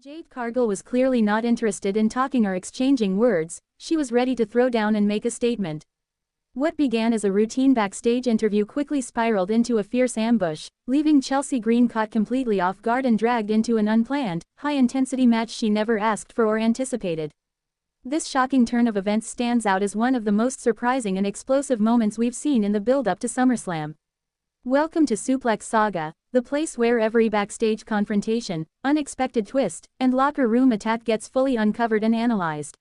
Jade Cargill was clearly not interested in talking or exchanging words. She was ready to throw down and make a statement. What began as a routine backstage interview quickly spiraled into a fierce ambush, leaving Chelsea Green caught completely off guard and dragged into an unplanned, high-intensity match she never asked for or anticipated. This shocking turn of events stands out as one of the most surprising and explosive moments we've seen in the build-up to SummerSlam. Welcome to Suplex Saga, the place where every backstage confrontation, unexpected twist, and locker room attack gets fully uncovered and analyzed.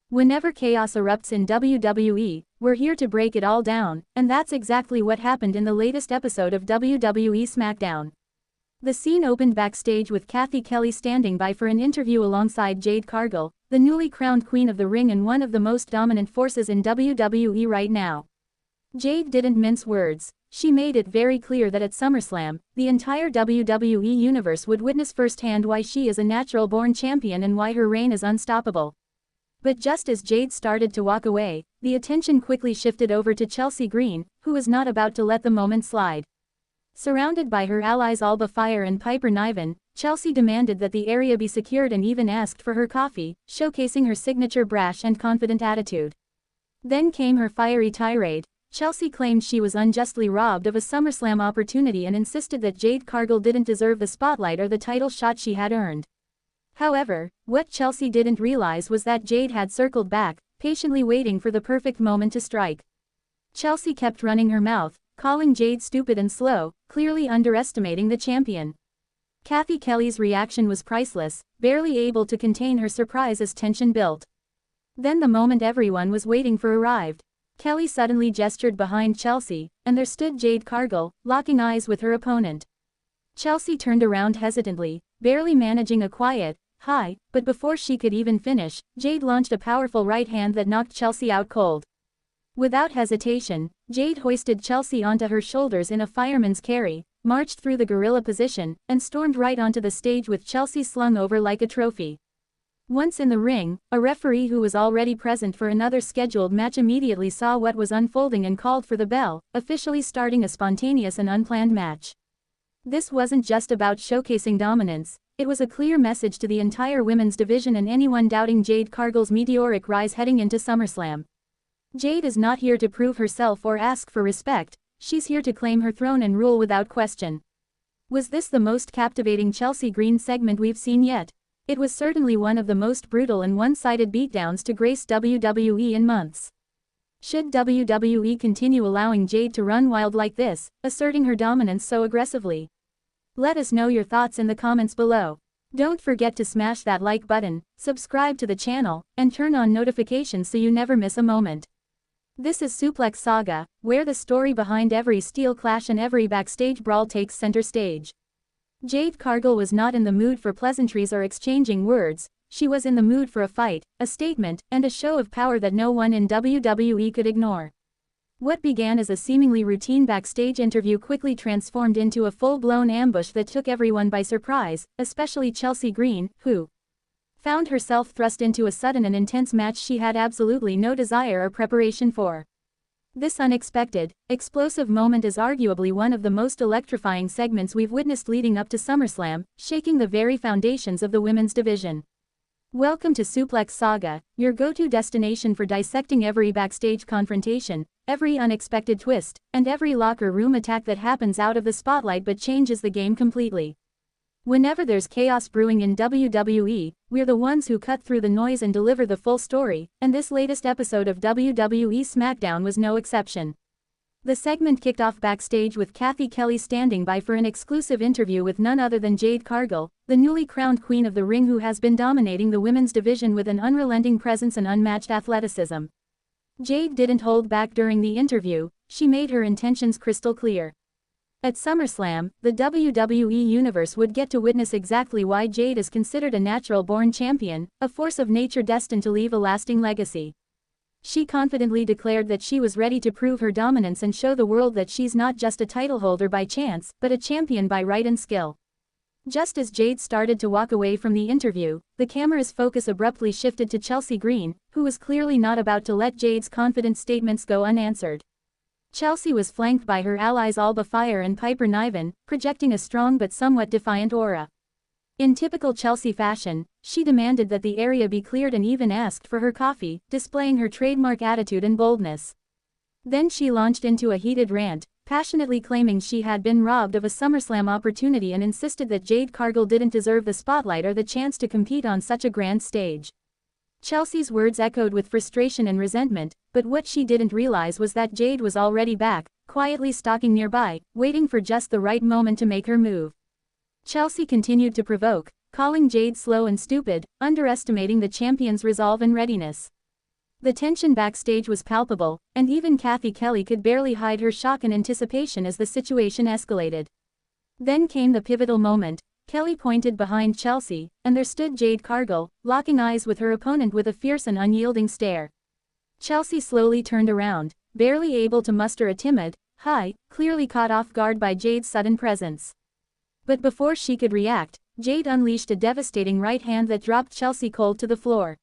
Whenever chaos erupts in WWE, we're here to break it all down, and that's exactly what happened in the latest episode of WWE SmackDown. The scene opened backstage with Cathy Kelley standing by for an interview alongside Jade Cargill, the newly crowned queen of the ring and one of the most dominant forces in WWE right now. Jade didn't mince words. She made it very clear that at SummerSlam, the entire WWE universe would witness firsthand why she is a natural-born champion and why her reign is unstoppable. But just as Jade started to walk away, the attention quickly shifted over to Chelsea Green, who was not about to let the moment slide. Surrounded by her allies Alba Fyre and Piper Niven, Chelsea demanded that the area be secured and even asked for her coffee, showcasing her signature brash and confident attitude. Then came her fiery tirade. Chelsea claimed she was unjustly robbed of a SummerSlam opportunity and insisted that Jade Cargill didn't deserve the spotlight or the title shot she had earned. However, what Chelsea didn't realize was that Jade had circled back, patiently waiting for the perfect moment to strike. Chelsea kept running her mouth, calling Jade stupid and slow, clearly underestimating the champion. Cathy Kelley's reaction was priceless, barely able to contain her surprise as tension built. Then the moment everyone was waiting for arrived. Kelley suddenly gestured behind Chelsea, and there stood Jade Cargill, locking eyes with her opponent. Chelsea turned around hesitantly, barely managing a quiet, "Hi," but before she could even finish, Jade launched a powerful right hand that knocked Chelsea out cold. Without hesitation, Jade hoisted Chelsea onto her shoulders in a fireman's carry, marched through the gorilla position, and stormed right onto the stage with Chelsea slung over like a trophy. Once in the ring, a referee who was already present for another scheduled match immediately saw what was unfolding and called for the bell, officially starting a spontaneous and unplanned match. This wasn't just about showcasing dominance, it was a clear message to the entire women's division and anyone doubting Jade Cargill's meteoric rise heading into SummerSlam. Jade is not here to prove herself or ask for respect, she's here to claim her throne and rule without question. Was this the most captivating Chelsea Green segment we've seen yet? It was certainly one of the most brutal and one-sided beatdowns to grace WWE in months. Should WWE continue allowing Jade to run wild like this, asserting her dominance so aggressively? Let us know your thoughts in the comments below. Don't forget to smash that like button, subscribe to the channel, and turn on notifications so you never miss a moment. This is Suplex Saga, where the story behind every steel clash and every backstage brawl takes center stage. Jade Cargill was not in the mood for pleasantries or exchanging words, she was in the mood for a fight, a statement, and a show of power that no one in WWE could ignore. What began as a seemingly routine backstage interview quickly transformed into a full-blown ambush that took everyone by surprise, especially Chelsea Green, who found herself thrust into a sudden and intense match she had absolutely no desire or preparation for. This unexpected, explosive moment is arguably one of the most electrifying segments we've witnessed leading up to SummerSlam, shaking the very foundations of the women's division. Welcome to Suplex Saga, your go-to destination for dissecting every backstage confrontation, every unexpected twist, and every locker room attack that happens out of the spotlight but changes the game completely. Whenever there's chaos brewing in WWE, we're the ones who cut through the noise and deliver the full story, and this latest episode of WWE SmackDown was no exception. The segment kicked off backstage with Cathy Kelley standing by for an exclusive interview with none other than Jade Cargill, the newly crowned queen of the ring who has been dominating the women's division with an unrelenting presence and unmatched athleticism. Jade didn't hold back during the interview, she made her intentions crystal clear. At SummerSlam, the WWE Universe would get to witness exactly why Jade is considered a natural-born champion, a force of nature destined to leave a lasting legacy. She confidently declared that she was ready to prove her dominance and show the world that she's not just a title holder by chance, but a champion by right and skill. Just as Jade started to walk away from the interview, the camera's focus abruptly shifted to Chelsea Green, who was clearly not about to let Jade's confident statements go unanswered. Chelsea was flanked by her allies Alba Fyre and Piper Niven, projecting a strong but somewhat defiant aura. In typical Chelsea fashion, she demanded that the area be cleared and even asked for her coffee, displaying her trademark attitude and boldness. Then she launched into a heated rant, passionately claiming she had been robbed of a SummerSlam opportunity and insisted that Jade Cargill didn't deserve the spotlight or the chance to compete on such a grand stage. Chelsea's words echoed with frustration and resentment, but what she didn't realize was that Jade was already back, quietly stalking nearby, waiting for just the right moment to make her move. Chelsea continued to provoke, calling Jade slow and stupid, underestimating the champion's resolve and readiness. The tension backstage was palpable, and even Kathy Kelly could barely hide her shock and anticipation as the situation escalated. Then came the pivotal moment. Kelly pointed behind Chelsea, and there stood Jade Cargill, locking eyes with her opponent with a fierce and unyielding stare. Chelsea slowly turned around, barely able to muster a timid, "Hi," clearly caught off guard by Jade's sudden presence. But before she could react, Jade unleashed a devastating right hand that dropped Chelsea cold to the floor.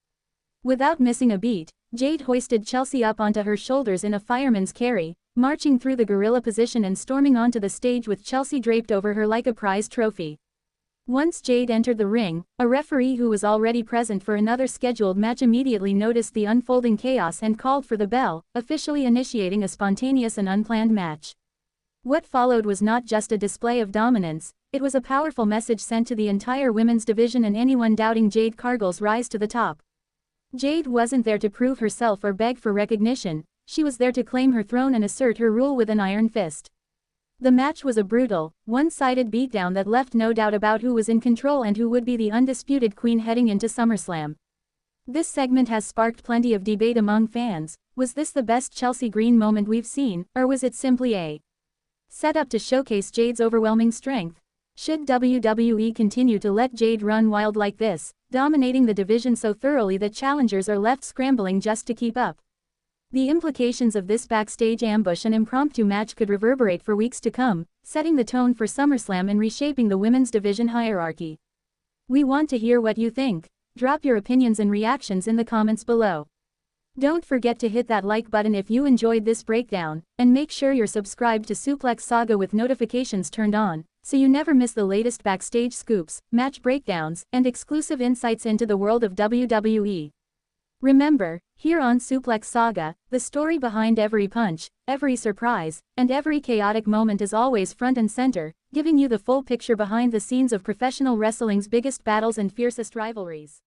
Without missing a beat, Jade hoisted Chelsea up onto her shoulders in a fireman's carry, marching through the gorilla position and storming onto the stage with Chelsea draped over her like a prized trophy. Once Jade entered the ring, a referee who was already present for another scheduled match immediately noticed the unfolding chaos and called for the bell, officially initiating a spontaneous and unplanned match. What followed was not just a display of dominance, it was a powerful message sent to the entire women's division and anyone doubting Jade Cargill's rise to the top. Jade wasn't there to prove herself or beg for recognition, she was there to claim her throne and assert her rule with an iron fist. The match was a brutal, one-sided beatdown that left no doubt about who was in control and who would be the undisputed queen heading into SummerSlam. This segment has sparked plenty of debate among fans. Was this the best Chelsea Green moment we've seen, or was it simply a setup to showcase Jade's overwhelming strength? Should WWE continue to let Jade run wild like this, dominating the division so thoroughly that challengers are left scrambling just to keep up? The implications of this backstage ambush and impromptu match could reverberate for weeks to come, setting the tone for SummerSlam and reshaping the women's division hierarchy. We want to hear what you think. Drop your opinions and reactions in the comments below. Don't forget to hit that like button if you enjoyed this breakdown, and make sure you're subscribed to Suplex Saga with notifications turned on, so you never miss the latest backstage scoops, match breakdowns, and exclusive insights into the world of WWE. Remember, here on Suplex Saga, the story behind every punch, every surprise, and every chaotic moment is always front and center, giving you the full picture behind the scenes of professional wrestling's biggest battles and fiercest rivalries.